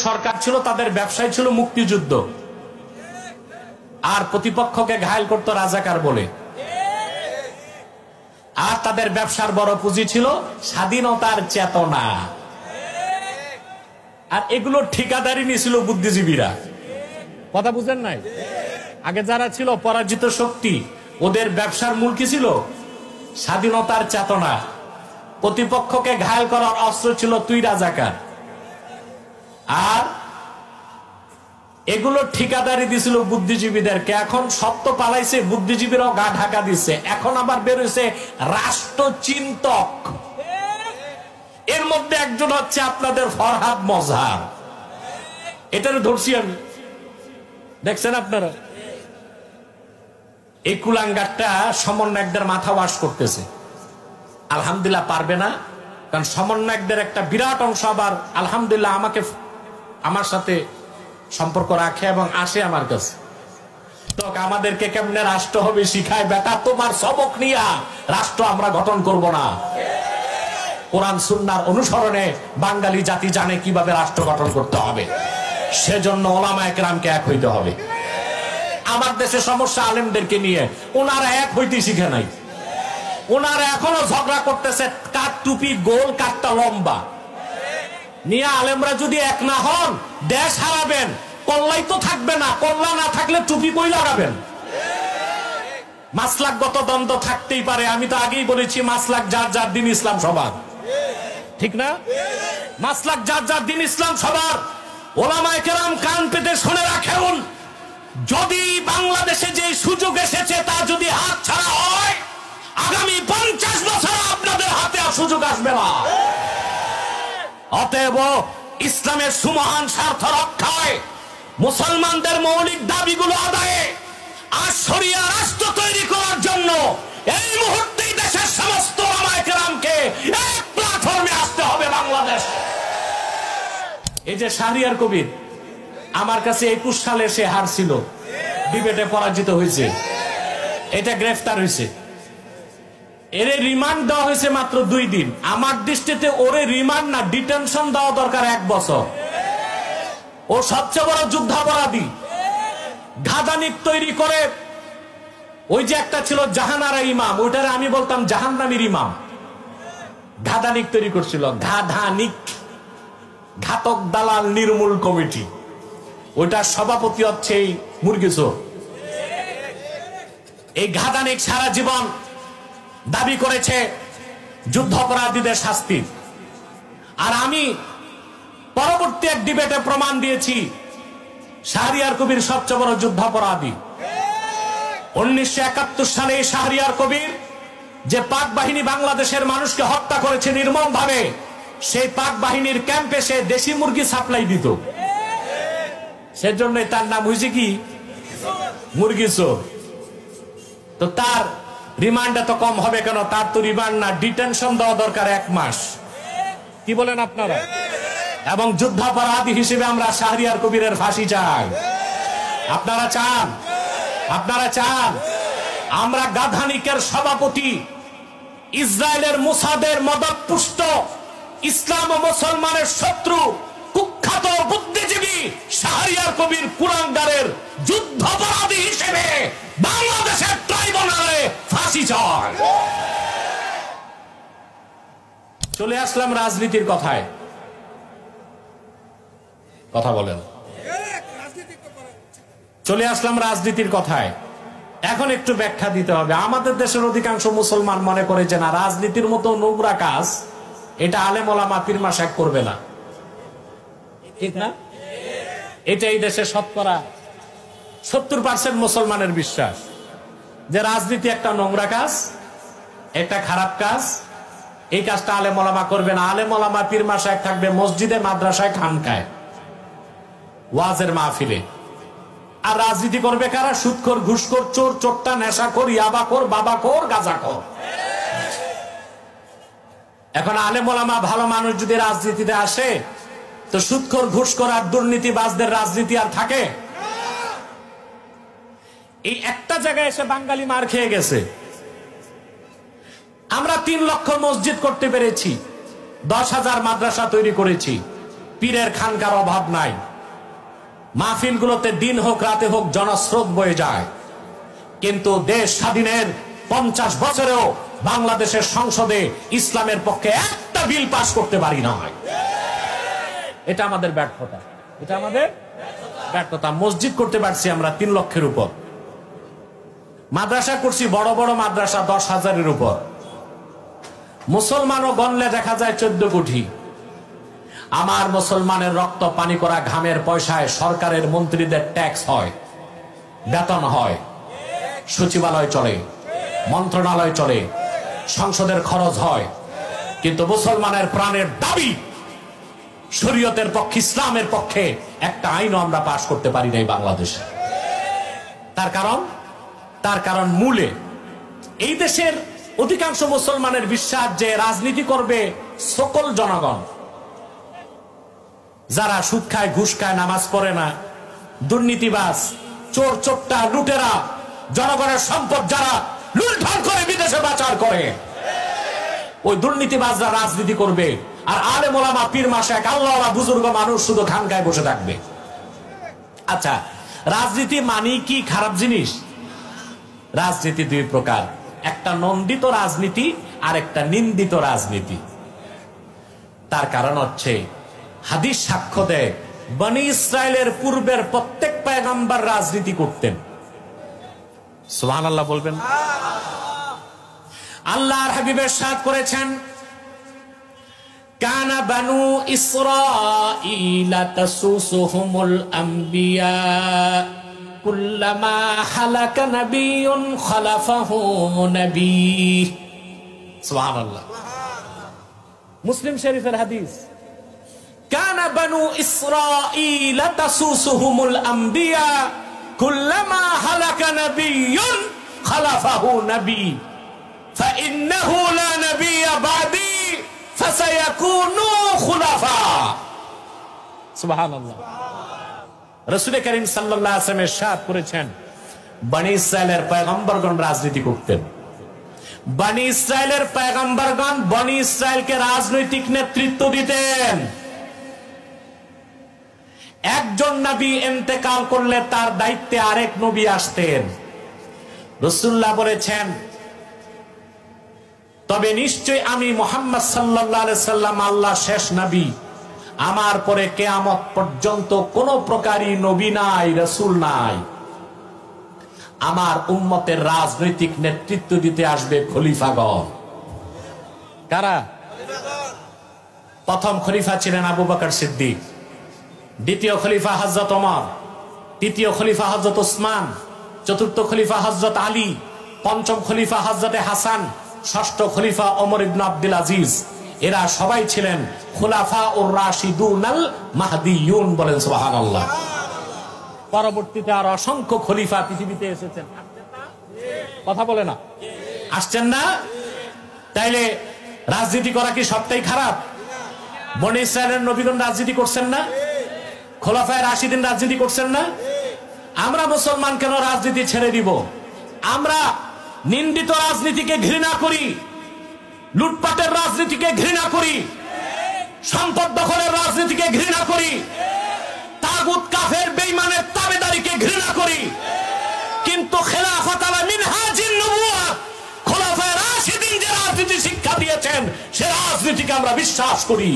সরকার ছিল, তাদের ব্যবসায় ছিল মুক্তিযুদ্ধ, আর প্রতিপক্ষকে ঘায়েল করত রাজাকার বলে। আর তাদের ব্যবসার বড় পুঁজি ছিল স্বাধীনতার চেতনা, আর এগুলো ঠিকাদারি নিয়েছিল বুদ্ধিজীবীরা। কথা বুঝেন নাই? আগে যারা ছিল পরাজিত শক্তি, ওদের ব্যবসার মূল কি ছিল? স্বাধীনতার চেতনা। প্রতিপক্ষকে ঘায়েল করার অস্ত্র ছিল তুই রাজাকার। আর এগুলো ঠিকাদারি দিছিল বুদ্ধিজীবীদেরকে। এখন সত্য পালাইছে, বুদ্ধিজীবীরাও গা ঢাকা দিচ্ছে। এখন আবার বেরোইছে রাষ্ট্রচিন্তক। এর মধ্যে একজন হচ্ছে আপনাদের ফরহাদ মজহার। এটার ধরছি আমি, দেখছেন আপনারা? এই কুলাঙ্গারটা সমন্বয়কদের মাথা ওয়াশ করতেছে। আলহামদুলিল্লাহ পারবে না, কারণ সমন্বয়কদের একটা বিরাট অংশ আবার আলহামদুলিল্লাহ আমার সাথে সম্পর্ক রাখে এবং আসে আমার কাছে। তো আমাদেরকে কেমনে রাষ্ট্র হবে শিখায়। বেটা, তোমার সবক নিয়া রাষ্ট্র আমরা গঠন করব না। কোরআন সুন্নাহর অনুসরণে বাঙালি জাতি জানে কিভাবে রাষ্ট্র গঠন করতে হবে। সেজন্য ওলামায়ে কেরামকে এক হইতে হবে। আমার দেশে সমস্যা আলেমদেরকে নিয়ে, ওনারা এক হইতে শিখে নাই। ওনারা এখনো ঝগড়া করতেছে কার টুপি গোল কারটা লম্বা নিয়ে। আলেমরা যদি এক না হন, দেশ হারাবেন। কল্লাই তো থাকবে না, কল্লা না থাকলে টুপি কই লাগাবেন? মাসলাকগত দ্বন্দ্ব থাকতেই পারে। আমি তো আগেই বলেছি মাসলাক যার যার, দিন ইসলাম সবার, ঠিক না? মাসলাক যার যার, দিন ইসলাম সবার। ওলামায়ে কেরাম কান পেতে শুনে রাখুন, যদি বাংলাদেশে যে সুযোগ এসেছে তা যদি হাত ছাড়া হয়, আগামী 50 বছর আপনাদের হাতে আর সুযোগ আসবে না। অতএব ইসলামের সুমহান স্বার্থ রক্ষায়, মুসলমানদের মৌলিক দাবিগুলো আদায়ে আর শরিয়া রাষ্ট্র তৈরি করার জন্য এই মুহূর্তেই দেশের সমস্ত ওলামায়ে কেরামকে এক প্ল্যাটফর্মে আসতে হবে বাংলাদেশ। এই যে শাহরিয়ার কবির, আমার কাছে 21 সালে সে হারছিল, ডিবেটে পরাজিত হয়েছে, এটা গ্রেফতার হয়েছে। এরে রিমান্ড দেওয়া হয়েছে মাত্র 2 দিন। আমার দৃষ্টিতে ওরে রিমান্ড না, ডিটেনশন দেওয়া দরকার 1 বছর। ও সবচেয়ে বড় যুদ্ধাপরাধী। ঘাদানিক তৈরি করে, ওই যে একটা ছিল জাহানারা ইমাম, ওইটারে আমি বলতাম জাহান্নামীর ইমাম। ঘাদানিক তৈরি করছিল, ঘাদানিক, ঘাতক দালাল নির্মূল কমিটি। ওইটার সভাপতি হচ্ছে এই মুরগিচোর। এই ঘাদানিক সারা জীবন দাবি করেছে যুদ্ধাপরাধীদের শাস্তি। আর আমি পরবর্তী এক ডিবেটে প্রমাণ দিয়েছি শাহরিয়ার কবির সবচেয়ে বড় যুদ্ধাপরাধী। 1971 সালে শাহরিয়ার কবির যে পাক বাহিনী বাংলাদেশের মানুষকে হত্যা করেছে নির্মম ভাবে, সেই পাক বাহিনীর ক্যাম্পে সে দেশি মুরগি সাপ্লাই দিত। সেজন্য তার নাম হয়েছে কি মুরগিচোর। তো তার রিমান্ড এত কম হবে কেন? তার তো রিমান্ড না, ডিটেনশন দেওয়া দরকার 1 মাস। কি বলেন আপনারা? এবং যুদ্ধাপরাধী হিসেবে আমরা শাহরিয়ার কবিরের ফাঁসি চাই। আপনারা চান? আপনারা চান? আমরা গাধানিকের সভাপতি, ইসরায়েলের মোসাদের মদতপুষ্ট, ইসলাম ও মুসলমানের শত্রু, কুখ্যাত বুদ্ধিজীবী শাহরিয়ার কবির কুলাঙ্গারের যুদ্ধাপরাধী হিসেবে বাংলাদেশের ট্রাইব্যুনালে ফাঁসি চাই। চলে আসলাম রাজনীতির কথায়। কথা বলেন। চলে আসলাম রাজনীতির কথায়। এখন একটু ব্যাখ্যা দিতে হবে। আমাদের দেশের অধিকাংশ মুসলমান মনে করে যে না, রাজনীতির মতো নোংরা কাজ এটা আলেম ওলামা পীর মাশায়েখ করবে না, ঠিক না? এটা এই দেশে শতকরা 70% মুসলমানের বিশ্বাস যে রাজনীতি একটা নোংরা কাজ, একটা খারাপ কাজ। এই কাজটা আলেম ওলামা করবে না। আলেম ওলামা পীর মাশায়েখ থাকবে মসজিদে, মাদ্রাসায়, খানকায়, ওয়াজের মাহফিলে। আর রাজনীতি করবে কারা? সুদখোর, ঘুষখোর, চোর, চোট্টা, নেশাখোর, ইয়াবাখোর, বাবাখোর, গাঁজাখোর। এখন আলেম ওলামা ভালো মানুষ যদি রাজনীতিতে আসে, তো সুদখোর, ঘুষখোর আর দুর্নীতিবাজদের রাজনীতি আর থাকে? এই একটা জায়গায় এসে বাঙালি মার খেয়ে গেছে। আমরা 3 লক্ষ মসজিদ করতে পেরেছি, 10,000 মাদ্রাসা তৈরি করেছি, পীরের খানকার অভাব নাই, মাহফিলগুলোতে দিন হোক রাতে হোক জনস্রোত বয়ে যায়, কিন্তু দেশ স্বাধীনের 50 বছরেও বাংলাদেশের সংসদে ইসলামের পক্ষে একটা বিল পাস করতে পারি না। এটা আমাদের ব্যর্থতা, এটা আমাদের ব্যর্থতা। মসজিদ করতে পারছি আমরা 3 লক্ষের উপর, মাদ্রাসা করছি বড় বড় মাদ্রাসা 10,000-এর উপর, মুসলমানও গণলে দেখা যায় 14 কোটি। আমার মুসলমানের রক্ত পানি করা ঘামের পয়সায় সরকারের মন্ত্রীদের ট্যাক্স হয়, বেতন হয়, সচিবালয় চলে, মন্ত্রণালয় চলে, সংসদের খরচ হয়, কিন্তু মুসলমানের প্রাণের দাবি শরীয়তের পক্ষে, ইসলামের পক্ষে একটা আইনও আমরা পাশ করতে পারি নাই বাংলাদেশে। তার কারণ মূলে এই দেশের অধিকাংশ মুসলমানের বিশ্বাস যে রাজনীতি করবে সকল জনগণ, যারা সুদ খায়, ঘুষ খায়, নামাজ পড়ে না, দুর্নীতিবাজ, চোর চোট্টা, লুটেরা, জনগণের সম্পদ যারা লুণ্ঠন করে বিদেশে পাচার করে, ওই দুর্নীতিবাজরা রাজনীতি করবে, আর আলেম ওলামা, পীর মাশায়েখ, আল্লাহওয়ালা বুজুর্গ মানুষ শুধু খানকায় বসে থাকবে। আচ্ছা, রাজনীতি মানি কি খারাপ জিনিস? রাজনীতি 2 প্রকার, একটা নন্দিত রাজনীতি আর একটা নিন্দিত রাজনীতি। তার কারণ হচ্ছে হাদিস সাক্ষ্য দেয় বনি ইসরায়েলের পূর্বের প্রত্যেক পয়গম্বর রাজনীতি করতেন। সুবহানাল্লাহ বলবেন। আল্লাহর হাবিব ইরশাদ করেছেন, কানা বানু ইসরাঈলা তাসুসুহুমুল আম্বিয়া কুল্লামা হালাকা নাবিয়্যুন খালাফাহু নবী। সুবহানাল্লাহ। মুসলিম শরীফের হাদিস, কানা বানু ইসরাঈলা তাসুসুহুমুল আম্বিয়া কুল্লামা হালাকা নাবিয়্যুন খালাফাহু নবী ফাইন্নাহু লা নাবিয়্যা বা'দি ফাসায়াকুনু খুলাফা। সুবহানাল্লাহ। রাসূল করিম সাল্লাল্লাহু আলাইহি ওয়াসাল্লাম ইরশাদ করেছেন, বনি ইসরায়েলের পয়গম্বরগণ রাজনীতি করতেন। বনি ইসরায়েলের পয়গম্বরগণ বনি ইসরায়েলকে রাজনৈতিক নেতৃত্ব দিতেন। একজন নবী ইন্তেকাল করলে তার দায়িত্বে আরেক নবী আসতেন। রাসূলুল্লাহ বলেছেন, তবে নিশ্চয় আমি মুহাম্মদ সাল্লাল্লাহু আলাইহি সাল্লাম আল্লাহর শেষ নবী, আমার পরে কিয়ামত পর্যন্ত কোন প্রকারই নবী নাই, রাসূল নাই। আমার উম্মতের রাজনৈতিক নেতৃত্ব দিতে আসবে খলিফাগণ। কারা? প্রথম খলিফা ছিলেন আবু বকর সিদ্দিক, দ্বিতীয় খলিফা হযরত ওমর, তৃতীয় খলিফা হযরত উসমান, চতুর্থ খলিফা হযরত আলী, পঞ্চম খলিফা হযরত হাসান, ষষ্ঠ খলিফা ওমর ইবনে আব্দুল আজিজ। এরা সবাই ছিলেন খুলাফাউর রাশিদুনাল মাহদিয়ুন। বলেন সুবহানাল্লাহ। পরবর্তীতে আর অসংখ্য খলিফা পৃথিবীতে এসেছেন, কথা বলে না, আসছেন না? তাইলে রাজনীতি করা কি সবটাই খারাপ? বনি ইসরায়েলের নবীগণ রাজনীতি করছেন না? খোলাফায়ে রাশিদিন রাজনীতি করছেন না? আমরা মুসলমান কেন রাজনীতি ছেড়ে দিব? আমরা নিন্দিত রাজনীতিকে ঘৃণা করি, লুটপাটের রাজনীতিকে ঘৃণা করি, সম্পদ দখলের রাজনীতিকে ঘৃণা করি, তাগুত কাফের বেঈমানের তাবেদারিকে ঘৃণা করি, কিন্তু খেলাফত আলা মিনহাজিন নবুওয়াত, খোলাফায়ে রাশিদিন যে রাজনীতি শিক্ষা দিয়েছেন সে রাজনীতিকে আমরা বিশ্বাস করি,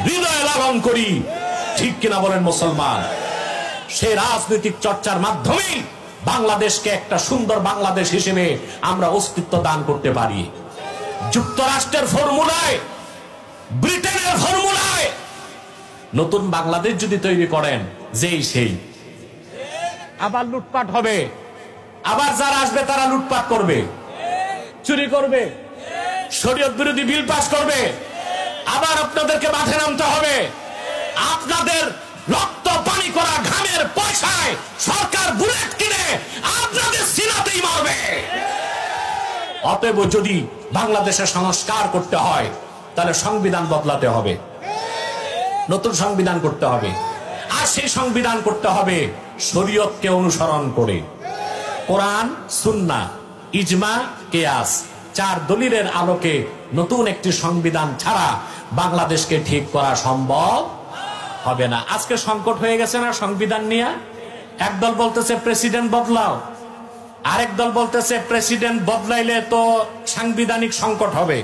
হৃদয়ে লালন করি। ঠিক কিনা বলেন মুসলমান? সেই রাজনৈতিক চর্চার মাধ্যমে বাংলাদেশকে একটা সুন্দর বাংলাদেশ হিসেবে আমরা অস্তিত্ব দান করতে পারি। যুক্তরাষ্ট্রের ফর্মুলায়, ব্রিটেনের ফর্মুলায় নতুন বাংলাদেশ যদি তৈরি করেন, যেই সেই আবার লুটপাট হবে, আবার যারা আসবে তারা লুটপাট করবে, চুরি করবে, শরীয়ত বিরোধী বিল পাস করবে, আবার আপনাদেরকে মাঠে নামতে হবে। আপনাদের রক্ত পানি করা ঘামের পয়সায় সরকার বুলেট কিনে আপনাদের সিনাতেই মারবে। অতএব যদি বাংলাদেশের সংস্কার করতে হয় তাহলে সংবিধান বদলাতে হবে, নতুন সংবিধান করতে হবে, আর সেই সংবিধান করতে হবে শরীয়তকে অনুসরণ করে। কোরআন, সুন্নাহ, ইজমা, কিয়াস, 4 দলিলের আলোকে নতুন একটি সংবিধান ছাড়া বাংলাদেশকে ঠিক করা সম্ভব হবে না। আজকে সংকট হয়ে গেছে না সংবিধান নিয়ে? একদল বলতেছে প্রেসিডেন্ট বদলাও, আরেক দল বলতেছে প্রেসিডেন্ট বদলাইলে তো সাংবিধানিক সংকট হবে,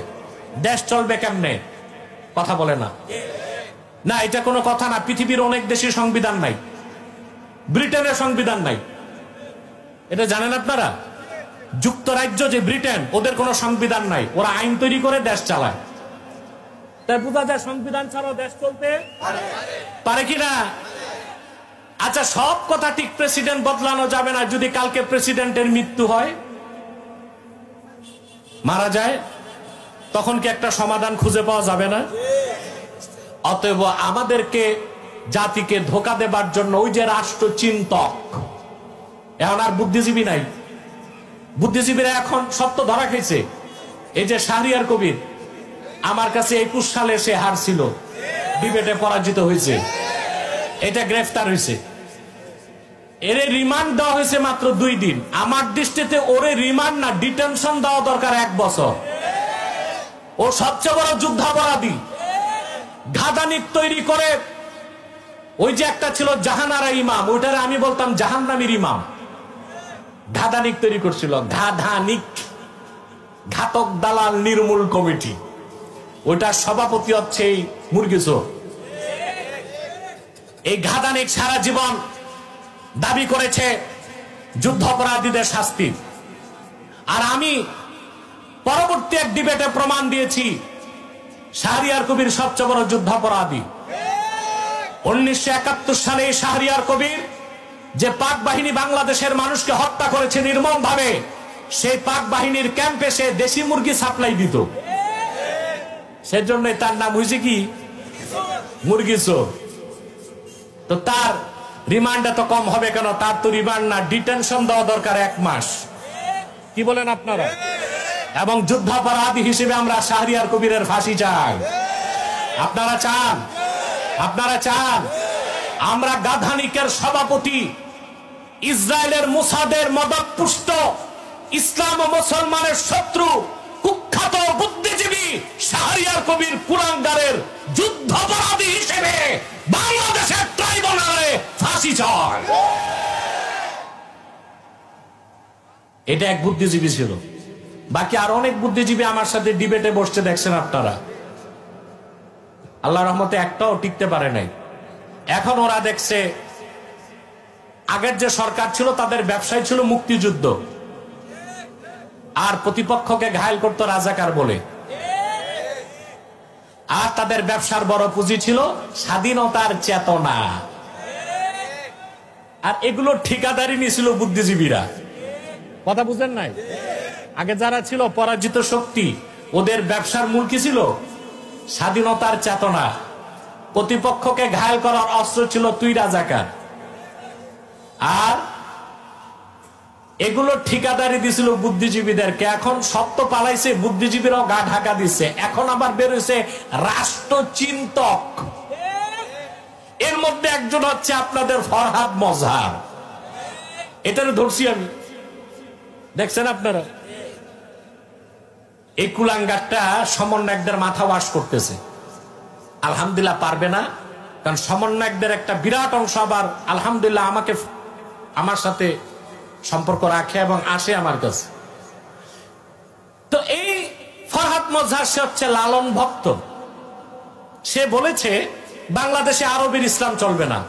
দেশ চলবে কেমনে? কথা বলে না। না, এটা কোনো কথা না। পৃথিবীর অনেক দেশে সংবিধান নাই, ব্রিটেনের সংবিধান নাই, এটা জানেন আপনারা? যুক্তরাজ্য যে ব্রিটেন, ওদের কোনো সংবিধান নাই, ওরা আইন তৈরি করে দেশ চালায়। তাই বোঝা যায় সংবিধান ছাড়াও দেশ চলতে পারে কিনা। আচ্ছা, সব কথা ঠিক, প্রেসিডেন্ট বদলানো যাবে না। যদি কালকে প্রেসিডেন্টের মৃত্যু হয়, মারা যায়, তখন কি একটা সমাধান খুঁজে পাওয়া যাবে না? অতএব আমাদেরকে, জাতিকে ধোঁকা দেবার জন্য ওই যে রাষ্ট্রচিন্তক, এখন আর বুদ্ধিজীবী নাই। বুদ্ধিজীবীরা এখন সত্য ধরা খেয়েছে। এই যে শাহরিয়ার কবির, আমার কাছে 21 সালে সে হারছিল, ডিবেটে পরাজিত হয়েছে, এটা গ্রেফতার হয়েছে, এর রিমান্ড দেওয়া হয়েছে মাত্র 2 দিন। আমার দৃষ্টিতে ওরে রিমান্ড না, ডিটেনশন দেওয়া দরকার 1 বছর। ও সবচেয়ে বড় যুদ্ধাপরাধী। ঘাদানিক তৈরি করে, ওই যে একটা ছিল জাহানারা ইমাম, ওইটারে আমি বলতাম জাহান্নামীর ইমাম। ঘাদানিক তৈরি করছিল, ঘাদানিক, ঘাতক দালাল নির্মূল কমিটি। ওইটার সভাপতি হচ্ছে এই মুরগিচোর। এই ঘাদানিক সারা জীবন দাবি করেছে যুদ্ধাপরাধীদের শাস্তি। আর আমি পরবর্তী এক ডিবেটে প্রমাণ দিয়েছি শাহরিয়ার কবির সবচেয়ে বড় যুদ্ধাপরাধী। 1971 সালে শাহরিয়ার কবির যে পাক বাহিনী বাংলাদেশের মানুষকে হত্যা করেছে নির্মম ভাবে, সেই পাক বাহিনীর ক্যাম্পে সে দেশি মুরগি সাপ্লাই দিত। সেজন্য তার নাম হয়েছে কি মুরগিচোর। তো তার রিমান্ড এত কম হবে কেন? তার তো রিমান্ড না, ডিটেনশন দেওয়া দরকার 1 মাস। কি বলেন আপনারা? এবং যুদ্ধাপরাধী হিসেবে আমরা শাহরিয়ার কবিরের ফাঁসি চাই। আপনারা চান? আপনারা চান? আমরা গাধানিকের সভাপতি, ইসরায়েলের মোসাদের মদতপুষ্ট, ইসলাম ও মুসলমানের শত্রু, কুখ্যাত বুদ্ধিজীবী শাহরিয়ার কবির কুলাঙ্গারের যুদ্ধাপরাধী হিসেবে বাংলাদেশের ট্রাইব্যুনালে ফাঁসি চায়। এটা এক বুদ্ধিজীবী ছিল। বাকি আর অনেক বুদ্ধিজীবী আমার সাথে ডিবেটে বসতে দেখছেন আপনারা, আল্লাহর রহমতে একটাও টিকতে পারে নাই। এখন ওরা দেখছে আগের যে সরকার ছিল তাদের ব্যবসায় ছিল মুক্তিযুদ্ধ, আর প্রতিপক্ষকে ঘায়েল করতো রাজাকার বলে, আর তাদের ব্যবসার বড় পুঁজি ছিল স্বাধীনতার চেতনা। আর এগুলো ঠিকাদারি নিয়েছিল বুদ্ধিজীবীরা। কথা বুঝেন নাই? আগে যারা ছিল পরাজিত শক্তি, ওদের ব্যবসার মূল কি ছিল? স্বাধীনতার চেতনা। প্রতিপক্ষকে ঘায়েল করার অস্ত্র ছিল তুই রাজাকার। আর এগুলো ঠিকাদারি দিছিল বুদ্ধিজীবীদেরকে। এখন সত্য পালাইছে, বুদ্ধিজীবীরাও গা ঢাকা দিচ্ছে। এখন আবার বেরোইছে রাষ্ট্রচিন্তক। এর মধ্যে একজন হচ্ছে আপনাদের ফরহাদ মজহার। এটারে ধরছি আমি, দেখছেন আপনারা? এই কুলাঙ্গারটা সমন্বয়কদের মাথা ওয়াশ করতেছে। আলহামদুলিল্লাহ পারবে না, কারণ সমন্বয়কদের একটা বিরাট অংশ আবার আলহামদুলিল্লাহ আমার সাথে সম্পর্ক রাখে এবং আসে আমার কাছে। তো এই ফরহাদ মজহার, সে হচ্ছে লালন ভক্ত। সে বলেছে বাংলাদেশে আরবের ইসলাম চলবে না।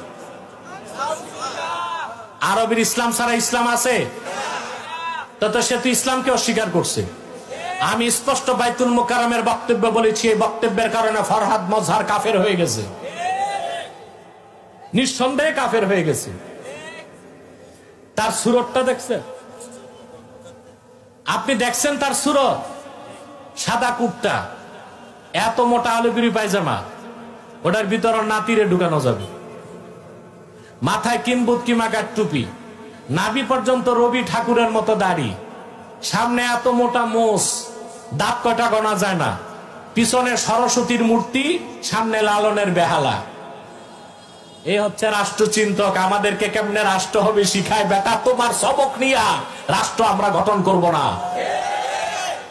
আরবের ইসলাম ছাড়া ইসলাম আছে? তো সে তো ইসলামকে অস্বীকার করছে। আমি স্পষ্ট বাইতুল মুকাররমের বক্তব্য বলেছি, এই বক্তব্যের কারণে ফরহাদ মজহার কাফের হয়ে গেছে, নিঃসন্দেহে কাফের হয়ে গেছে। তার সুরতটা দেখছেন? আপনি দেখছেন তার সুরত? সাদা কুর্তা, এত মোটা আলুগিরি পায়জামা, ওটার ভিতর নাতিরে ঢুকানো যাবে। মাথায় কিম্বুত কিমাকার টুপি, নাভি পর্যন্ত রবি ঠাকুরের মতো দাড়ি, সামনে এত মোটা মোষ, দাঁত কটা গোনা যায় না, পিছনে সরস্বতীর মূর্তি, সামনে লালনের বেহালা। এই হচ্ছে রাষ্ট্রচিন্তক। আমাদেরকে কেমনে রাষ্ট্র হবে শিখায়। বেটা, তোমার সবক নিয়া রাষ্ট্র আমরা গঠন করব না।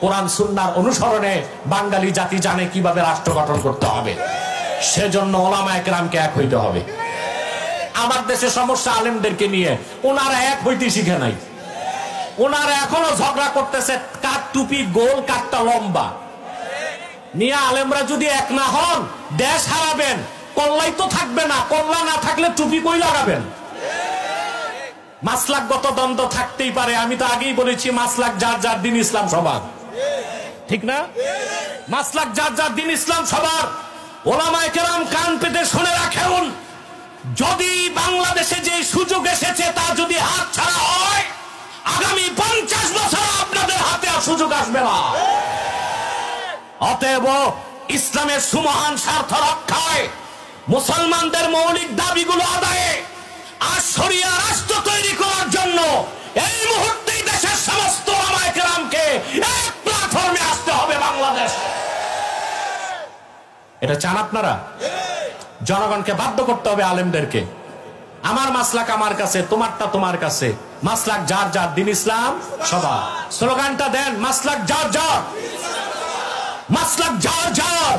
কোরআন সুন্নাহর অনুসরণে বাঙালি জাতি জানে কিভাবে রাষ্ট্র গঠন করতে হবে। সেজন্য ওলামায়ে কেরামকে এক হইতে হবে। আমার দেশে সমস্যা আলেমদেরকে নিয়ে, ওনারা এক হইতে শিখে নাই। ওনারা এখনো ঝগড়া করতেছে কার টুপি গোল কারটা লম্বা। মিয়া আলেমরা যদি এক না হন দেশ হারাবেন, কল্লাই তো থাকবে না। কল্লা না থাকলে টুপি কই লাগাবেন? মাসলাকগত দ্বন্দ্ব থাকতেই পারে, আমি তো আগেই বলেছি মাসলাক যার যার, দিন ইসলাম সবার, ঠিক না? মাসলাক যার যার, দিন ইসলাম সবার। ওলামায়ে কেরাম কান পেতে শুনে রাখুন, যদি বাংলাদেশে যে সুযোগ এসেছে তা যদি হাত ছাড়া হয়, আগামী 50 বছর আপনাদের হাতে আর সুযোগ আসবে না। অতএব ইসলামের সুমহান স্বার্থ রক্ষায়, মুসলমানদের মৌলিক দাবিগুলো আদায়ে আর শরিয়া রাষ্ট্র তৈরি করার জন্য এই মুহূর্তেই দেশের সমস্ত ওলামায়ে কেরামকে এক প্ল্যাটফর্মে আসতে হবে বাংলাদেশ। এটা চান আপনারা? জনগণকে বাধ্য করতে হবে, আলেমদেরকে। আমার মাসলাক আমার কাছে, তোমারটা তোমার কাছে। মাসলাক যার যার, দিন ইসলাম সবার। স্লোগানটা দেন, মাসলাক যার যার, মাসলাক যার যার,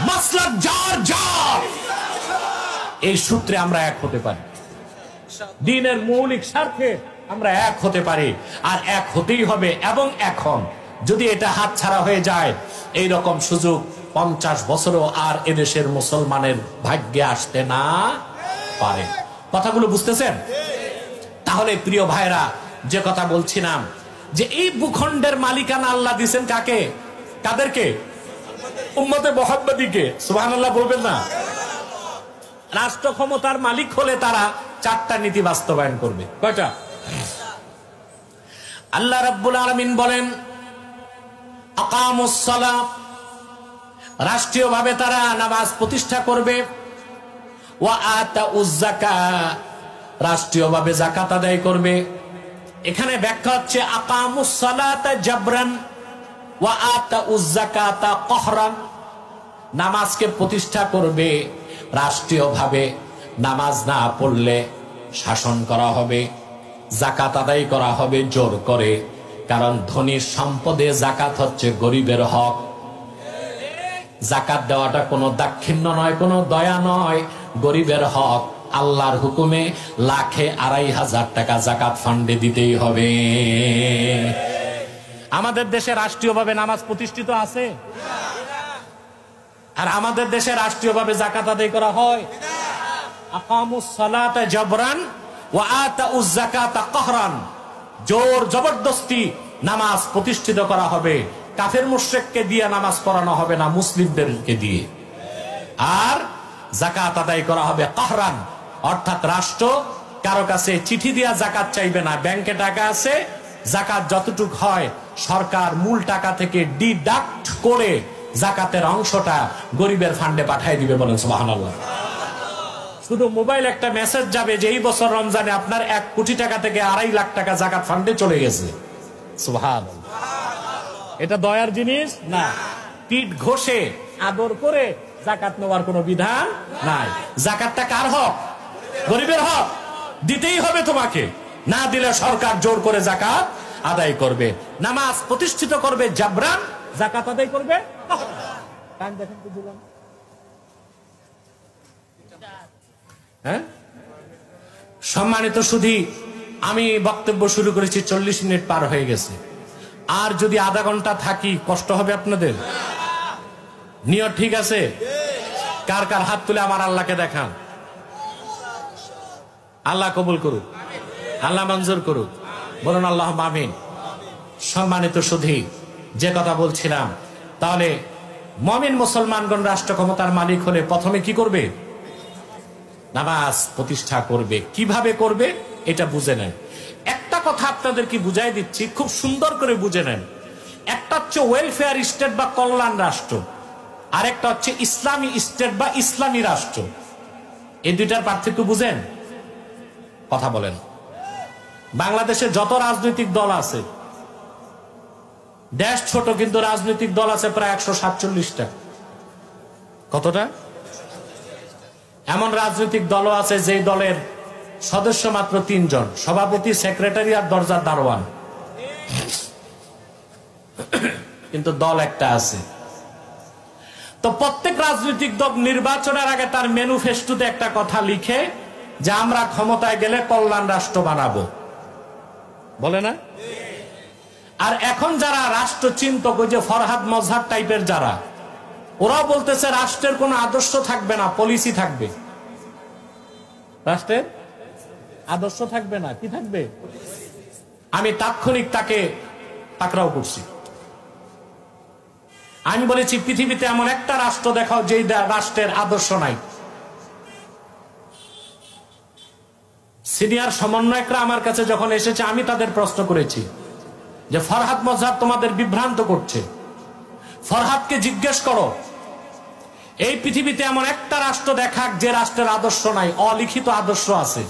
মাসলাক যার যার। এই সূত্রে আমরা এক হতে পারি, দ্বীনের মৌলিক স্বার্থে আমরা এক হতে পারি, আর এক হতেই হবে। এবং এখন যদি এটা হাতছাড়া হয়ে যায়, এই রকম সুযোগ 50 বছরও আর এদেশের মুসলমানের ভাগ্যে আসতে না পারে। কথাগুলো বুঝতেছেন? তাহলে প্রিয় ভাইরা, যে কথা বলছিলাম, যে এই ভূখণ্ডের মালিকানা আল্লাহ দিয়েছেন কাকে? কাদেরকে? উম্মতে মুহাম্মাদীকে। সুবহানাল্লাহ বলবেন না? রাষ্ট্র ক্ষমতার মালিক হলে তারা 4টা নীতি বাস্তবায়ন করবে। কয়টা? আল্লাহ রাব্বুল আলামিন বলেন, আকামুস সালাহ, রাষ্ট্রীয়ভাবে তারা নামাজ প্রতিষ্ঠা করবে। ওয়া আতাউজ যাকাত, রাষ্ট্রীয়ভাবে যাকাত আদায় করবে। এখানে ব্যাখ্যা হচ্ছে আকামুস সালাতা জাবরান ওয়া আতাউজ যাকাতা কহরান। নামাজকে প্রতিষ্ঠা করবে রাষ্ট্রীয়ভাবে, নামাজ না পড়লে শাসন করা হবে, যাকাত আদায় করা হবে জোর করে। কারণ ধনীর সম্পদে যাকাত হচ্ছে গরিবের হক। যাকাত দেওয়াটা কোনো দাক্ষিণ্য নয়, কোনো দয়া নয়, গরিবের হক। আল্লাহর হুকুমে লাখে 2500 টাকা যাকাত ফান্ডে দিতেই হবে। আমাদের দেশে রাষ্ট্রীয়ভাবে নামাজ প্রতিষ্ঠিত আছে? আর আমাদের দেশে রাষ্ট্রীয়ভাবে যাকাত আদায় করা হয়? আকামুস সালাতা জাবরান ওয়া আতাউজ যাকাতা কহরান, জোর জবরদস্তি নামাজ প্রতিষ্ঠিত করা হবে। কাফের মুশরিককে দিয়ে নামাজ পড়ানো হবে না, মুসলিমদেরকে দিয়ে। আর যাকাত আদায় করা হবে কহরান, অর্থাৎ রাষ্ট্র কারো কাছে চিঠি দিয়া যাকাত চাইবে না। ব্যাংকে টাকা আছে, যাকাত যতটুক হয় সরকার মূল টাকা থেকে ডিডাক্ট করে যাকাতের অংশটা গরিবের ফান্ডে পাঠিয়ে দিবে। বলেন সুবহানাল্লাহ। শুধু মোবাইল একটা মেসেজ যাবে যে এই বছর রমজানে আপনার 1 কোটি টাকা থেকে 2.5 লাখ টাকা যাকাত ফান্ডে চলে গেছে। সুবহানাল্লাহ। এটা দয়ার জিনিস না। পিঠ ঘষে আদর করে যাকাত নেওয়ার কোনো বিধান নাই। যাকাতটা কার হক? গরিবের হক। দিতেই হবে তোমাকে, না দিলে সরকার জোর করে যাকাত আদায় করবে। নামাজ প্রতিষ্ঠিত করবে জাবরান, যাকাত আদায় করবে। হ্যাঁ, সম্মানিত সুধী, আমি বক্তব্য শুরু করেছি, 40 মিনিট পার হয়ে গেছে। আর যদি আধা ঘন্টা থাকি কষ্ট হবে আপনাদের? নিয়ত ঠিক আছে? কার কার হাত তুলে আমার আল্লাহকে দেখান। আল্লাহ কবুল করুক, আল্লাহ মঞ্জুর করুক। বলুন আল্লাহ আমিন। সম্মানিত সুধী, যে কথা বলছিলাম, তাহলে মুমিন মুসলমানগণ রাষ্ট্র ক্ষমতার মালিক হলে প্রথমে কি করবে? নামাজ প্রতিষ্ঠা করবে। কিভাবে করবে এটা বুঝে নেন। একটা কথা আপনাদেরকে বুঝাই দিচ্ছি, খুব সুন্দর করে বুঝে নেন। একটা হচ্ছে ওয়েলফেয়ার স্টেট বা কল্যাণ রাষ্ট্র, আর একটা হচ্ছে ইসলামী স্টেট বা ইসলামী রাষ্ট্র। এই দুইটার পার্থক্য বুঝেন? কথা বলেন। বাংলাদেশে যত রাজনৈতিক দল আছে, দেশ ছোট কিন্তু রাজনৈতিক দল আছে প্রায় 147টা। কতটা? এমন রাজনৈতিক দলও আছে যেই দলের সদস্য মাত্র 3 জন, সভাপতি, সেক্রেটারি আর দরজার দারোয়ান, কিন্তু দল একটা আছে। তো প্রত্যেক রাজনৈতিক দল নির্বাচনের আগে তার ম্যানিফেস্টোতে একটা কথা লিখে যে আমরা ক্ষমতায় গেলে কল্যাণ রাষ্ট্র বানাবো, বলে না? আর এখন যারা রাষ্ট্রচিন্তক, ওই যে ফরহাদ মজহার টাইপের যারা, ওরাও বলতেছে রাষ্ট্রের কোনো আদর্শ থাকবে না, পলিসি থাকবে। রাষ্ট্রের আদর্শ থাকবে না, কি থাকবে? আমি তাৎক্ষণিক তাকে পাকড়াও করছি। আমি বলেছি পৃথিবীতে এমন একটা রাষ্ট্র দেখাও যেই রাষ্ট্রের আদর্শ নাই। সিনিয়র সমন্বয়করা আমার কাছে যখন এসেছে, আমি তাদের প্রশ্ন করেছি যে ফরহাদ মজহাব তোমাদের বিভ্রান্ত করছে, ফরহাদকে জিজ্ঞেস করো এই পৃথিবীতে এমন একটা রাষ্ট্র দেখাক যে রাষ্ট্রের আদর্শ নাই, অলিখিত আদর্শ আছে।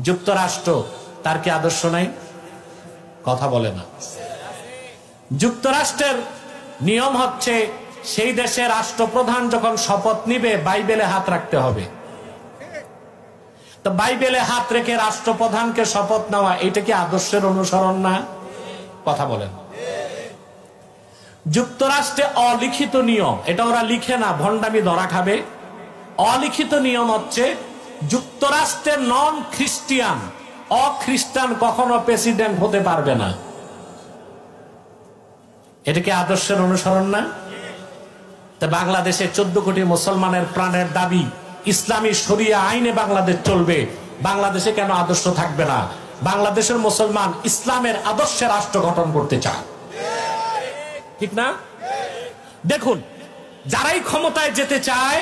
যুক্তরাষ্ট্র, তার কি আদর্শ নাই? কথা বলে না। যুক্তরাষ্ট্রের নিয়ম হচ্ছে সেই দেশের রাষ্ট্রপ্রধান যখন শপথ নিবে বাইবেলে হাত রাখতে হবে। তো বাইবেলে হাত রেখে রাষ্ট্রপ্রধানকে শপথ নেওয়া, এটা কি আদর্শের অনুসরণ না? কথা বলেন। যুক্তরাষ্ট্রে অলিখিত নিয়ম, এটা ওরা লিখে না, ভণ্ডামি ধরা খাবে। অলিখিত নিয়ম হচ্ছে যুক্তরাষ্ট্রের নন খ্রিস্টিয়ান, অখ্রিস্টান কখনো প্রেসিডেন্ট হতে পারবে না। এটা কি আদর্শের অনুসরণ না? তা বাংলাদেশে 14 কোটি মুসলমানের প্রাণের দাবি ইসলামী শরিয়া আইনে বাংলাদেশ চলবে, বাংলাদেশে কেন আদর্শ থাকবে না? বাংলাদেশের মুসলমান ইসলামের আদর্শে রাষ্ট্র গঠন করতে চায়, ঠিক না? দেখুন, যারাই ক্ষমতায় যেতে চায়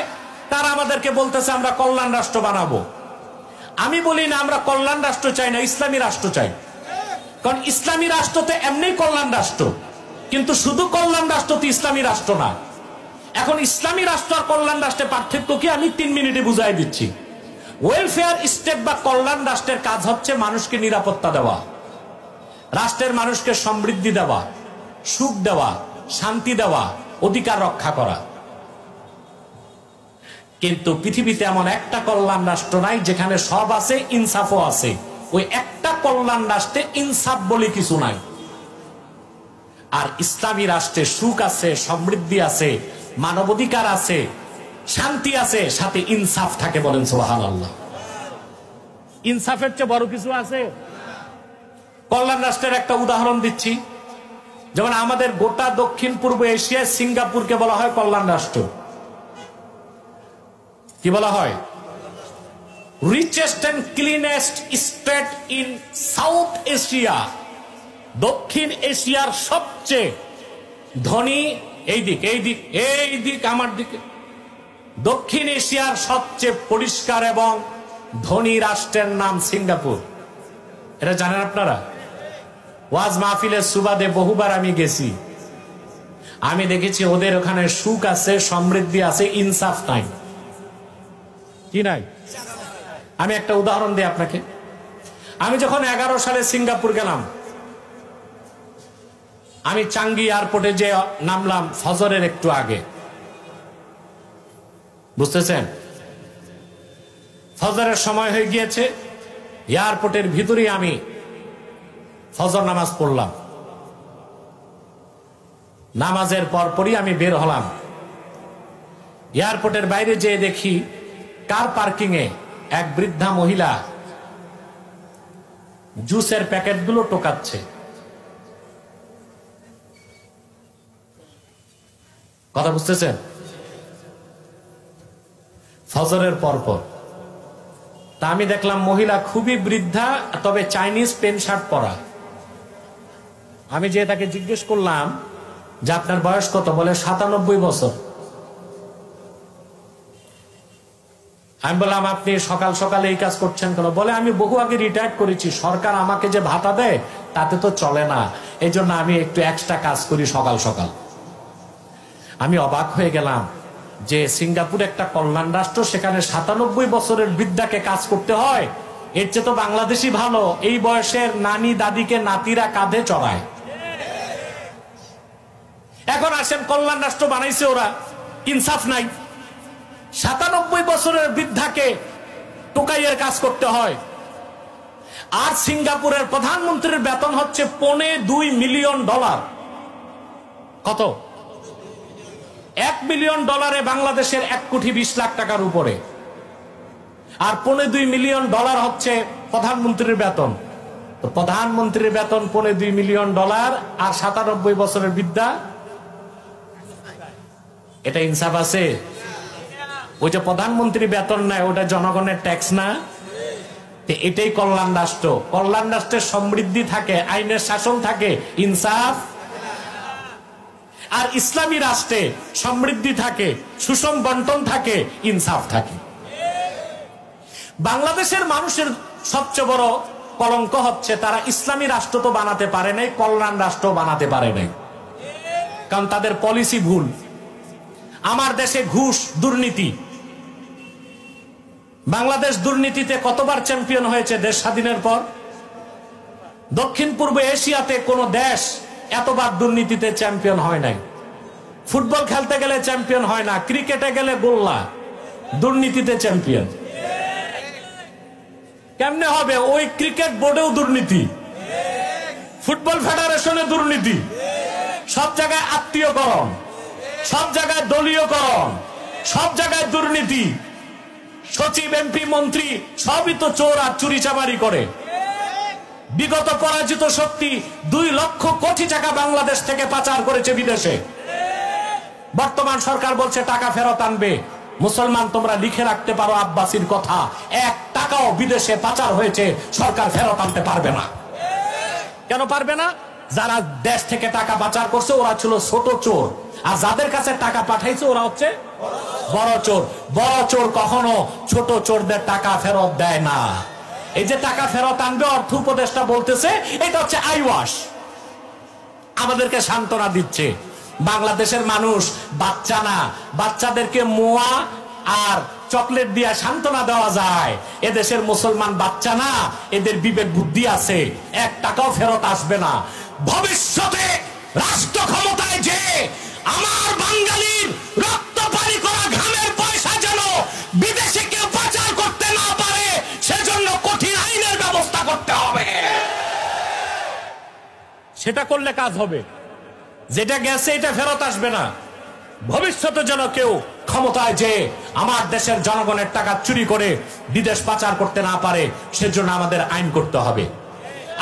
তারা আমাদেরকে বলতেছে আমরা কল্যাণ রাষ্ট্র বানাবো। আমি বলি না, আমরা কল্যাণ রাষ্ট্র চাই না, ইসলামী রাষ্ট্র চাই। কারণ ইসলামী রাষ্ট্রতে এমনি কল্যাণ রাষ্ট্র, কিন্তু শুধু কল্যাণ রাষ্ট্র তো ইসলামী রাষ্ট্র না। এখন ইসলামী রাষ্ট্র আর কল্যাণ রাষ্ট্রের পার্থক্য কি আমি 3 মিনিটে বুঝাই দিচ্ছি। ওয়েলফেয়ার স্টেট বা কল্যাণ রাষ্ট্রের কাজ হচ্ছে মানুষকে নিরাপত্তা দেওয়া, রাষ্ট্রের মানুষকে সমৃদ্ধি দেওয়া, সুখ দেওয়া, শান্তি দেওয়া, অধিকার রক্ষা করা। কিন্তু পৃথিবীতে এমন একটা কল্যাণ রাষ্ট্র নাই যেখানে সব আছে, ইনসাফও আছে। ওই একটা কল্যাণ রাষ্ট্রে ইনসাফ বলে কিছু নাই। আর ইসলামী রাষ্ট্রে সুখ আছে, সমৃদ্ধি আছে, মানবাধিকার আছে, শান্তি আছে, সাথে ইনসাফ থাকে। বলেন সুবহানাল্লাহ। ইনসাফের চেয়ে বড় কিছু আছে? কল্যাণ রাষ্ট্রের একটা উদাহরণ দিচ্ছি। যেমন আমাদের গোটা দক্ষিণ পূর্ব এশিয়ায় সিঙ্গাপুরকে বলা হয় কল্যাণ রাষ্ট্র। কি বলা হয়? Richest and cleanest state in South Asia. দক্ষিণ এশিয়ার সবচেয়ে ধনী, এই দিক আমার দিকে, দক্ষিণ এশিয়ার সবচেয়ে পরিষ্কার এবং ধনী রাষ্ট্রের নাম সিঙ্গাপুর। এটা জানেন আপনারা? ওয়াজ মাহফিলের সুবাদে বহুবার আমি গেছি, আমি দেখেছি ওদের ওখানে সুখ আছে, সমৃদ্ধি আছে, ইনসাফ নাই। কি নাই? আমি একটা উদাহরণ দিই আপনাকে। আমি যখন 11 সালে সিঙ্গাপুর গেলাম, আমি চাঙ্গি এয়ারপোর্টে যে নামলাম ফজরের একটু আগে, বুঝতেছেন? ফজরের সময় হয়ে গিয়েছে, এয়ারপোর্টের ভিতরে আমি ফজর নামাজ পড়লাম। নামাজের পরপরই আমি বের হলাম। এয়ারপোর্টের বাইরে যেয়ে দেখি কার পার্কিং এ এক বৃদ্ধা মহিলা জুসের প্যাকেটগুলো টোকাচ্ছে। কথা বুঝতেছেন? ফজরের পরপর তা আমি দেখলাম মহিলা খুবই বৃদ্ধা, তবে চাইনিজ প্যান্ট শার্ট পরা। আমি যে তাকে জিজ্ঞেস করলাম যে আপনার বয়স কত? বলে 97 বছর। আমি বললাম আপনি সকাল সকালে এই কাজ করছেন কেন? বলে আমি বহু আগে রিটায়ার করেছি, সরকার আমাকে যে ভাতা দেয় তাতে তো চলে না, এই জন্য আমি একটু এক্সট্রা কাজ করি সকাল সকাল। আমি অবাক হয়ে গেলাম যে সিঙ্গাপুর একটা কল্যাণ রাষ্ট্র, সেখানে 97 বছরের বৃদ্ধাকে কাজ করতে হয়। এর চেয়ে তো বাংলাদেশই ভালো, এই বয়সের নানি দাদিকে নাতিরা কাঁধে চড়ায়। এখন আসেন, কল্যাণ রাষ্ট্র বানাইছে ওরা, ইনসাফ নাই। 97 বছরের বৃদ্ধাকে টোকাইয়ের কাজ করতে হয়। আর সিঙ্গাপুরের প্রধানমন্ত্রীর বেতন হচ্ছে $2.25 মিলিয়ন। কত? $1 মিলিয়ন বাংলাদেশের 1,20,00,000 টাকার উপরে, আর $2.25 মিলিয়ন হচ্ছে প্রধানমন্ত্রীর বেতন। তো প্রধানমন্ত্রীর বেতন $2.25 মিলিয়ন আর 97 বছরের বৃদ্ধা, এটা ইনসাফ আছে? ওই যে প্রধানমন্ত্রী বেতন নেয় ওটা জনগণের ট্যাক্স না? এটাই কল্যাণ রাষ্ট্র। কল্যাণ রাষ্ট্রের সমৃদ্ধি থাকে, আইনের শাসন থাকে, ইনসাফ। আর ইসলামী রাষ্ট্রে সমৃদ্ধি থাকে, সুষম বন্টন থাকে, ইনসাফ থাকে। বাংলাদেশের মানুষের সবচেয়ে বড় কলঙ্ক হচ্ছে তারা ইসলামী রাষ্ট্র তো বানাতে পারে নাই, কল্যাণ রাষ্ট্র বানাতে পারে নাই, কারণ তাদের পলিসি ভুল। আমার দেশে ঘুষ, দুর্নীতি। বাংলাদেশ দুর্নীতিতে কতবার চ্যাম্পিয়ন হয়েছে দেশ স্বাধীনের পর? দক্ষিণ পূর্ব এশিয়াতে কোন দেশ এতবার দুর্নীতিতে চ্যাম্পিয়ন হয় নাই। ফুটবল খেলতে গেলে চ্যাম্পিয়ন হয় না, ক্রিকেটে গেলে গোল্লা, দুর্নীতিতে চ্যাম্পিয়ন কেমনে হবে? ওই ক্রিকেট বোর্ডেও দুর্নীতি, ফুটবল ফেডারেশনে দুর্নীতি, সব জায়গায় আত্মীয়করণ, সব জায়গায় দলীয়করণ, সব জায়গায় দুর্নীতি। সচিব, এমপি, মন্ত্রী সবই তো চোর আর চুরি চামারি করে। বিগত পরাজিত শক্তি 2 লক্ষ কোটি টাকা বাংলাদেশ থেকে পাচার করেছে বিদেশে। বর্তমান সরকার বলছে টাকা ফেরত আনবে। মুসলমান তোমরা লিখে রাখতে পারো আব্বাসীর কথা, 1 টাকাও বিদেশে পাচার হয়েছে সরকার ফেরত আনতে পারবে না। কেন পারবে না? যারা দেশ থেকে টাকা পাচার করছে ওরা ছিল ছোট চোর, আর যাদের কাছে টাকা পাঠাইছে ওরা হচ্ছে বড় চোর। বড় চোর কখনো ছোট চোরদের টাকা ফেরত দেয় না। এই যে টাকা ফেরত আনবে, অর্থ উপদেষ্টা বলতেছে এটা হচ্ছে আইওয়াশ, আমাদেরকে সান্ত্বনা দিচ্ছে। বাংলাদেশের মানুষ বাচ্চা না, বাচ্চাদেরকে মোয়া আর চকলেট দিয়ে সান্ত্বনা দেওয়া যায়। এদেশের মুসলমান বাচ্চা না, এদের বিবেক বুদ্ধি আছে, 1 টাকাও ফেরত আসবে না। ভবিষ্যতে রাষ্ট্র ক্ষমতায় যে আমার বাঙালির রক্ত পানি করা ঘামের পয়সা যেন বিদেশে কেউ পাচার করতে না পারে, সেজন্য কঠিন আইনের ব্যবস্থা করতে হবে। সেটা করলে কাজ হবে। যেটা গেছে এটা ফেরত আসবে না। ভবিষ্যতে যেন কেউ ক্ষমতায় যে আমার দেশের জনগণের টাকা চুরি করে বিদেশ পাচার করতে না পারে, সেজন্য আমাদের আইন করতে হবে।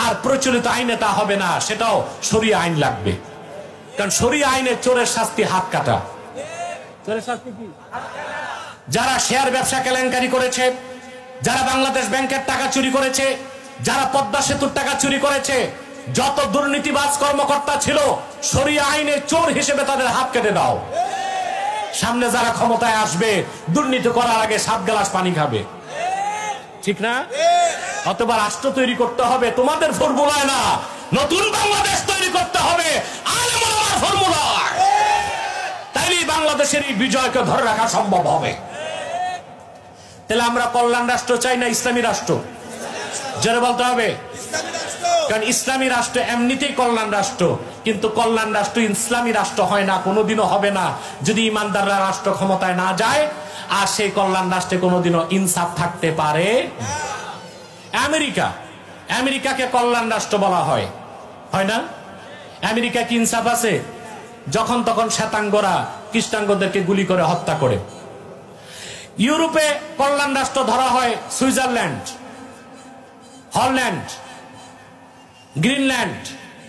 আর প্রচলিত আইনে তা হবে না, সেটাও শরিয়া আইন লাগবে। কারণ শরিয়া আইনে চোরের শাস্তি হাত কাটা। চোরের শাস্তি কি? যারা শেয়ার ব্যবসা কেলেঙ্কারি করেছে, যারা বাংলাদেশ ব্যাংকের টাকা চুরি করেছে, যারা পদ্মা সেতুর টাকা চুরি করেছে, যত দুর্নীতিবাজ কর্মকর্তা ছিল, শরিয়া আইনে চোর হিসেবে তাদের হাত কেটে দাও। সামনে যারা ক্ষমতায় আসবে দুর্নীতি করার আগে 7 গ্লাস পানি খাবে, ঠিক না? অথবা রাষ্ট্র তৈরি করতে হবে তোমাদের ফর্মুলায় না, নতুন বাংলাদেশ তৈরি করতে হবে আলেম ওলামার ফর্মুলায়। তাইলেই বাংলাদেশের এই বিজয়কে ধরে রাখা সম্ভব হবে। তাহলে আমরা কল্যাণ রাষ্ট্র চাই না ইসলামী রাষ্ট্র? জোরে বলতে হবে। কারণ ইসলামী রাষ্ট্র এমনিতেই কল্যাণ রাষ্ট্র, কিন্তু কল্যাণ রাষ্ট্র ইসলামী রাষ্ট্র হয় না, কোনোদিনও হবে না যদি ইমানদাররা রাষ্ট্র ক্ষমতায় না যায়। আর সেই কল্যাণ রাষ্ট্রে কোনোদিনও ইনসাফ থাকতে পারে। আমেরিকাকে কল্যাণ রাষ্ট্র বলা হয়, হয় না? আমেরিকা কি ইনসাফ আছে? যখন তখন শ্বেতাঙ্গরা কৃষ্ণাঙ্গদেরকে গুলি করে হত্যা করে। ইউরোপে কল্যাণ রাষ্ট্র ধরা হয় সুইজারল্যান্ড, হল্যান্ড, গ্রিনল্যান্ড,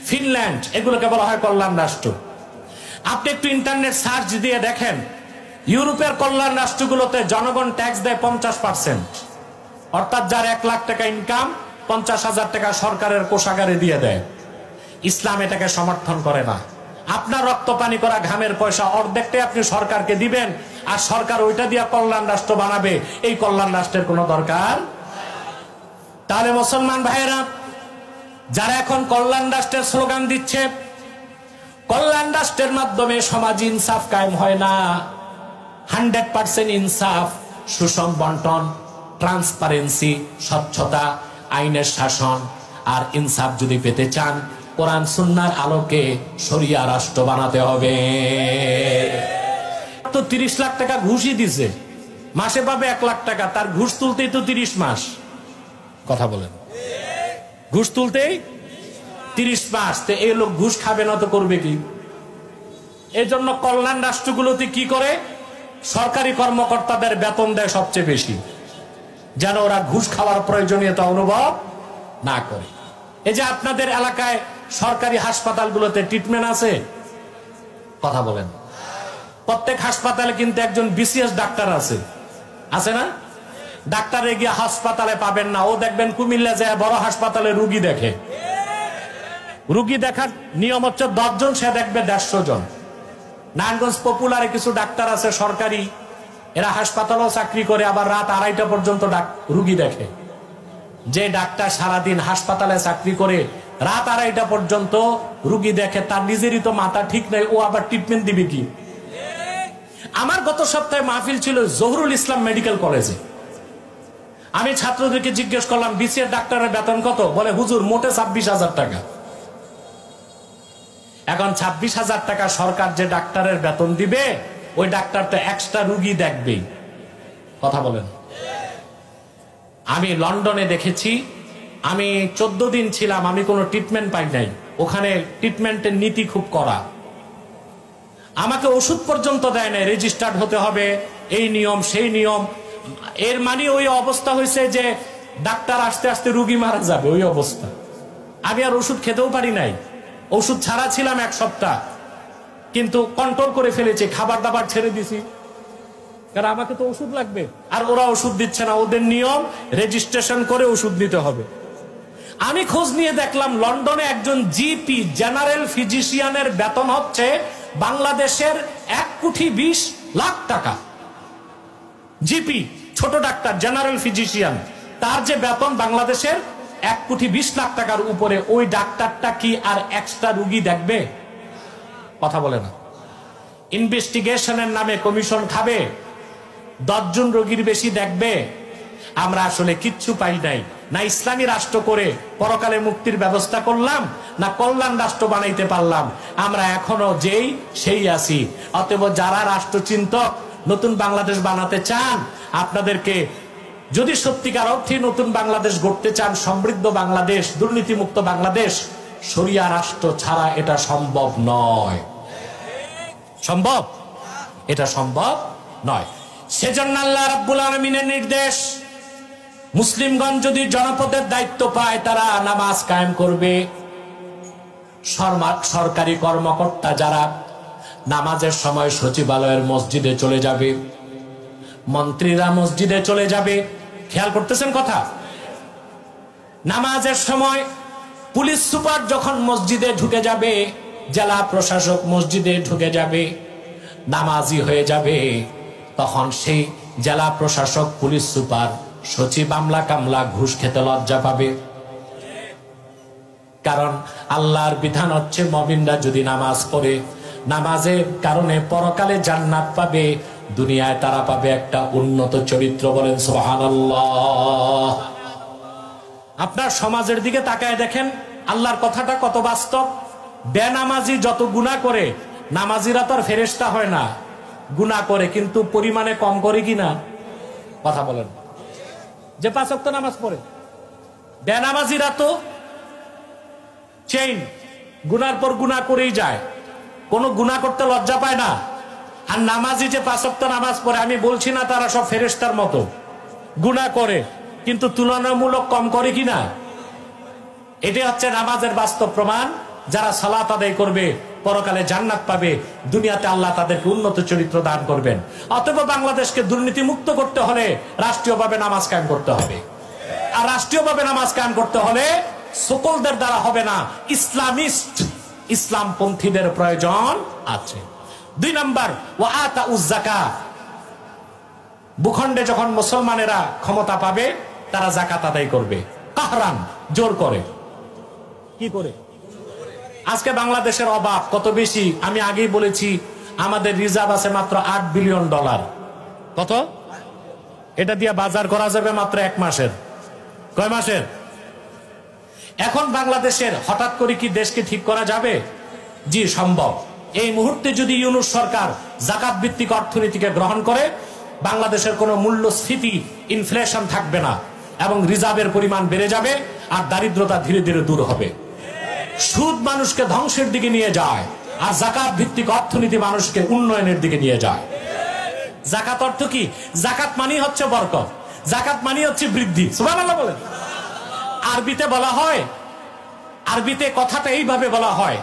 ফিনল্যান্ড, এগুলোকে বলা হয় কল্যাণ রাষ্ট্র। আপনি একটু ইন্টারনেট সার্চ দিয়ে দেখেন, ইউরোপের কল্যাণ রাষ্ট্রগুলোতে জনগণ ট্যাক্স দেয় 50%। অর্থাৎ যার 1 লাখ টাকা ইনকাম, 50,000 টাকা সরকারের কোষাগারে দিয়ে দেয়। ইসলাম এটাকে সমর্থন করে না। আপনার রক্ত পানি করা ঘামের পয়সা অর্ধেকটাই আপনি সরকারকে দিবেন, আর সরকার ওইটা দিয়ে কল্যাণ রাষ্ট্র বানাবে। এই কল্যাণ রাষ্ট্রের কোনো দরকার। তাহলে মুসলমান ভাইয়েরা, যারা এখন কল্যাণ রাষ্ট্রের স্লোগান দিচ্ছে, কল্যাণ রাষ্ট্রের মাধ্যমে সমাজ ইনসাফ কায়েম হয় না। 100% ইনসাফ, সুষম বন্টন, ট্রান্সপারেন্সি, স্বচ্ছতা, আইনের শাসন আর ইনসাফ যদি পেতে চান, কোরআন সুন্নাহর আলোকে শরিয়া রাষ্ট্র বানাতে হবে। তো 30 লাখ টাকা ঘুষই দিছে, মাসে পাবে 1 লাখ টাকা, তার ঘুষ তুলতেই তো 30 মাস। কথা বলেন, ঘুষ তুলতেই 30 মাস। তো এই লোক ঘুষ খাবে না তো করবে কি? এই জন্য কল্যাণ রাষ্ট্রগুলোতে কি করে, সরকারি কর্মকর্তাদের বেতন দেয় সবচেয়ে বেশি, যেন ওরা ঘুষ খাওয়ার প্রয়োজনীয়তা অনুভব না করে। এই যে আপনাদের এলাকায় সরকারি হাসপাতালগুলোতে ট্রিটমেন্ট আছে, কথা বলেন, প্রত্যেক হাসপাতালে কিন্তু একজন বিসিএস ডাক্তার আছে, আছে না? ডাক্তারে গিয়ে হাসপাতালে পাবেন না, ও দেখবেন কুমিল্লা যায় বড় হাসপাতালে রুগী দেখে, রুগী দেখার নিয়ম হচ্ছে 10 জন, সে দেখবে 150 জন। নারায়ণগঞ্জ পপুলারে কিছু ডাক্তার আছে সরকারি, এরা হাসপাতালেও চাকরি করে, আবার রাত 2:30 পর্যন্ত রুগী দেখে। যে ডাক্তার সারাদিন হাসপাতালে চাকরি করে রাত 2:30 পর্যন্ত রুগী দেখে, তার নিজেরই তো মাথা ঠিক নাই, ও আবার ট্রিটমেন্ট দিবে কি? আমার গত সপ্তাহে মাহফিল ছিল জহুরুল ইসলাম মেডিকেল কলেজে। আমি ছাত্রদেরকে জিজ্ঞেস করলাম বিসিএস ডাক্তারের বেতন কত? বলে হুজুর মোটে 26,000 টাকা। এখন 26,000 টাকা সরকার যে ডাক্তারের বেতন দিবে, ওই ডাক্তার তো এক্সট্রা রুগী দেখবেই, কথা বলেন। আমি লন্ডনে দেখেছি, আমি 14 দিন ছিলাম, আমি কোনো ট্রিটমেন্ট পাই নাই। ওখানে ট্রিটমেন্টের নীতি খুব কড়া, আমাকে ওষুধ পর্যন্ত দেয় নাই, রেজিস্টার্ড হতে হবে, এই নিয়ম সেই নিয়ম। এর মানে ওই অবস্থা হয়েছে যে ডাক্তার আসতে আসতে রুগী মারা যাবে, ওই অবস্থা। আমি আর ওষুধ খেতেও পারি নাই, ওষুধ ছাড়া ছিলাম 1 সপ্তাহ, কিন্তু কন্ট্রোল করে ফেলেছি, খাবার দাবার ছেড়ে দিছি, কারণ আমাকে তো ওষুধ লাগবে। আর ওরা ওষুধ দিচ্ছে না, ওদের নিয়ম রেজিস্ট্রেশন করে ওষুধ নিতে হবে। আমি খোঁজ নিয়ে দেখলাম লন্ডনে একজন জিপি জেনারেল ফিজিশিয়ানের বেতন হচ্ছে বাংলাদেশের 1,20,00,000 টাকা। জিপি, ছোট ডাক্তার, জেনারেল ফিজিশিয়ান, তার যে বেতন বাংলাদেশের 1,20,00,000 টাকার উপরে। ওই ডাক্তারটা কি আর এক্সট্রা রুগী দেখবে? কথা বলে না। ইনভেস্টিগেশনের নামে কমিশন খাবে, 10 জন রোগীর বেশি দেখবে। আমরা আসলে কিচ্ছু পাই নাই, না ইসলামী রাষ্ট্র করে পরকালে মুক্তির ব্যবস্থা করলাম, না কল্যাণ রাষ্ট্র বানাইতে পারলাম। আমরা এখনো যেই সেই আছি। অতএব যারা রাষ্ট্রচিন্তক নতুন বাংলাদেশ বানাতে চান, আপনাদেরকে যদি সত্যিকার অর্থে নতুন বাংলাদেশ গড়তে চান, সমৃদ্ধ বাংলাদেশ, দুর্নীতিমুক্ত বাংলাদেশ, শরিয়া রাষ্ট্র ছাড়া এটা সম্ভব নয়। সম্ভব? এটা সম্ভব নয়। সেজন্য আল্লাহ রাব্বুল আলামিনের নির্দেশ, মুসলিমগণ যদি জনপদের দায়িত্ব পায়, তারা নামাজ কায়েম করবে। সরকারি কর্মকর্তা যারা নামাজের সময় সচিবালয়ের মসজিদে চলে যাবে, মন্ত্রীরা মসজিদে চলে যাবে। খেয়াল করতেছেন কথা? নামাজের সময় পুলিশ সুপার যখন মসজিদে ঢুকে যাবে, জেলা প্রশাসক মসজিদে ঢুকে যাবে, নামাজি হয়ে যাবে, তখন সেই জেলা প্রশাসক, পুলিশ সুপার, সচিব, আমলা কামলা ঘুষ খেতে লজ্জা পাবে। কারণ আল্লাহর বিধান হচ্ছে মুমিনরা যদি নামাজ পড়ে, নামাজের কারণে পরকালে জান্নাত পাবে, দুনিয়ায় তারা পাবে একটা উন্নত চরিত্র। বলেন সুবহানাল্লাহ। আপনার সমাজের দিকে তাকায় দেখেন আল্লাহর কথাটা কত বাস্তব। বেনামাজি যত গুনাহ করে, নামাজিরা তো আর ফেরেশতা হয় না, গুনাহ করে কিন্তু পরিমাণে কম করে কিনা? কথা বলেন। যে 5 ওয়াক্ত নামাজ পড়ে, বেনামাজিরা তো চেইন, গুনার পর গুনাহ করেই যায়, কোনো গুনাহ করতে লজ্জা পায় না। আর নামাজি যে 5 ওয়াক্ত নামাজ পড়ে, আমি বলছি না তারা সব ফেরেশতার মতো, গুনাহ করে কিন্তু তুলনামূলক কম করে কিনা। এটাই হচ্ছে নামাজের বাস্তব প্রমাণ। যারা সালাত আদায় করবে পরকালে জান্নাত পাবে, দুনিয়াতে আল্লাহ তাদেরকে উন্নত চরিত্র দান করবেন। অতএব বাংলাদেশকে দুর্নীতি মুক্ত করতে হলে রাষ্ট্রীয়ভাবে নামাজ কায়েম করতে হবে। আর রাষ্ট্রীয়ভাবে নামাজ কায়েম করতে হলে সকলদের দ্বারা হবে না, ইসলামিস্ট, ইসলামপন্থীদের প্রয়োজন আছে। 2 নম্বর, ওয়া আতাউজ যাকাত। ভূখণ্ডে যখন মুসলমানেরা ক্ষমতা পাবে, তারা যাকাত আদায় করবে, কাহরান, জোর করে। কি করে? আজকে বাংলাদেশের অভাব কত বেশি, আমি আগেই বলেছি, আমাদের রিজার্ভ আছে মাত্র $8 বিলিয়ন। কত? এটা দিয়ে বাজার করা যাবে মাত্র 1 মাসের। কয় মাসের? এখন বাংলাদেশের হঠাৎ করে কি দেশকে ঠিক করা যাবে? জি, সম্ভব। এই মুহূর্তে যদি ইউনূস সরকার যাকাত ভিত্তিক অর্থনীতিকে গ্রহণ করে, বাংলাদেশের কোনো মূল্যস্ফীতি, ইনফ্লেশন থাকবে না, এবং রিজার্ভের পরিমাণ বেড়ে যাবে, আর দারিদ্রতা ধীরে ধীরে দূর হবে। সুদ মানুষকে ধ্বংসের দিকে নিয়ে যায়, আর যাকাত ভিত্তিক অর্থনীতি মানুষকে উন্নয়নের দিকে নিয়ে যায়। যাকাত অর্থ কি? যাকাত মানে হচ্ছে বরকত, যাকাত মানে হচ্ছে বৃদ্ধি। সুবহানাল্লাহ বলেন। আরবিতে বলা হয়, আরবিতে কথাটা এইভাবে বলা হয়,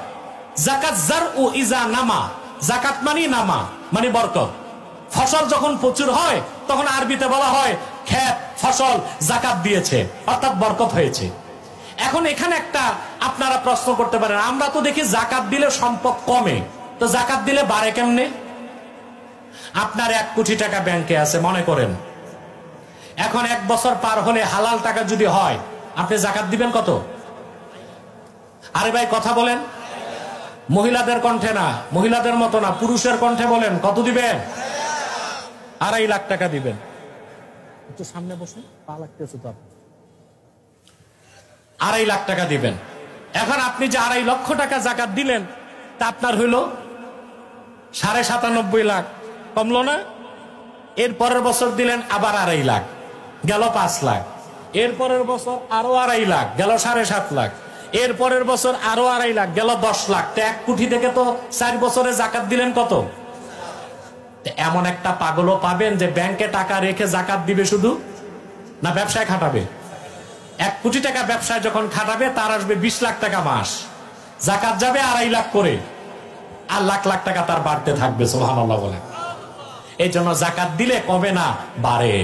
যাকাত জারউ ইজা নামা, যাকাত মানে নামা মানে বরকত। ফসল যখন প্রচুর হয় তখন আরবিতে বলা হয় ক্ষেত ফসল যাকাত দিয়েছে, অর্থাৎ বরকত হয়েছে। এখন এখানে একটা আপনারা প্রশ্ন করতে পারেন, আমরা তো দেখি যাকাত দিলে সম্পদ কমে, তো যাকাত দিলে বাড়ে কেমনে? আপনার 1 কোটি টাকা ব্যাংকে আছে মনে করেন, এখন 1 বছর পার হলে হালাল টাকা যদি হয়, আপনি যাকাত দিবেন কত? আরে ভাই কথা বলেন, মহিলাদের কণ্ঠে না, মহিলাদের মতো না, পুরুষের কণ্ঠে বলেন, কত দিবেন? 2.5 লাখ টাকা দিবেন। একটু সামনে বসুন, পা লাগতেছে তো। 2.5 লাখ টাকা দিবেন। এখন আপনি যে 2.5 লক্ষ টাকা যাকাত দিলেন, তা আপনার হইল 97.5 লাখ, কমলো না? এর পরের বছর দিলেন আবার 2.5 লাখ, গেল 5 লাখ। এর পরের বছর আরো 2.5 লাখ, গেল 7.5 লাখ। এর পরের বছর আরো 2.5 লাখ, গেল 10 লাখ। তো 1 কোটি থেকে তো 4 বছরে যাকাত দিলেন কত? এমন একটা পাগলও পাবেন যে ব্যাংকে টাকা রেখে যাকাত দিবে শুধু, না ব্যবসায় খাটাবে? 1 কোটি টাকা ব্যবসায় যখন খাটাবে তার আসবে 20 লাখ টাকা মাস, যাকাত যাবে 2.5 লাখ করে, আর লাখ লাখ টাকা তার বাড়তে থাকবে। সুবহানাল্লাহ বলেন। এই জন্য যাকাত দিলে কমে না, বাড়ে।